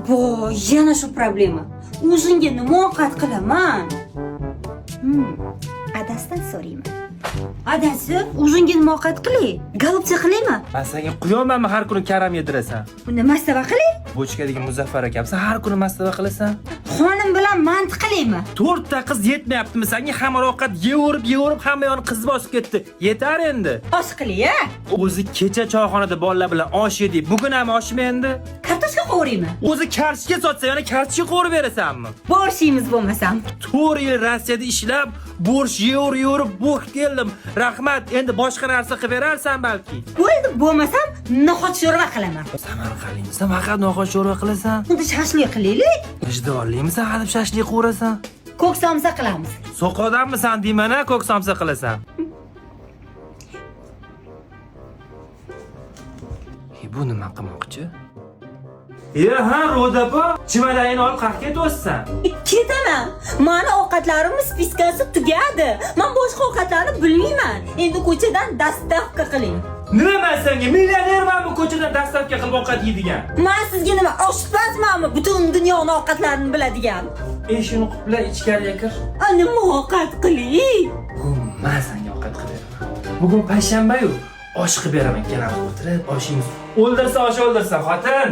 Abo, yana shu problema. O'zingga nima ovqat qilaman? Adasidan so'rayman. Adasi, o'zingga nima ovqat qilay? Golubcha qilaymi? Men senga quyolmayman har kuni karam yedirasan. Unda mastava qilay? Bochkadagi Muzaffar akam, sen har kuni mastava qilasan. Xonim bilan manti qilaymi? 4 ta qiz yetmayaptimi? Senga hamma ovqat yevorib hamma yo'ni qiz bosib ketdi. Yetar endi. Osh qilay-a? O'zi kecha choyxonada bolalar bilan osh yedik. Bugun ham oshmi endi? Kartoshka qovuraymi? O'zi kartoshka sotsa, yana kartoshka qovurib berasanmi? Borishimiz bo'lmasam. 4 yil Rossiyada ishlab, borsh yevorib bo'q keldim. Rahmat, endi boshqa narsa qilib berarsan balki. Bo'ldi, bo'lmasam noxoch sho'rva qilaman. Samarqandlimisan, faqat noxosh sho'rva qilasan. Unda shashlik qilaylik. Vijdonlimisan, hadeb shashlik qurasan. Ko'k somsa qilamiz. Soqodanmisan deyman-a, ko'k somsa qilasan. Bu nima qilmoqchi? Ha, Rodapa, chimadagini olib qayerga ketyapsan? Ketaman. Mani ovqatlarimni spiskasi tugadi. Men boshqa ovqatlarni bilmayman. Endi ko'chadan dastavka qiling. Nima men senga millionermanmi ko'chadan dastavka qilib ovqat yeydigan? Men sizga nima oshpazmanmi? Butun dunyoning ovqatlarini biladigan. Shuni qupla ichkariga kir. Nima ovqat qiling? Bugun men senga ovqat qilib beraman. Bugun payshanba-yu. Osh qilib beraman, ikkalamiz o'tirib, oshimiz. O'ldirsa osh o'ldirsa, xotin.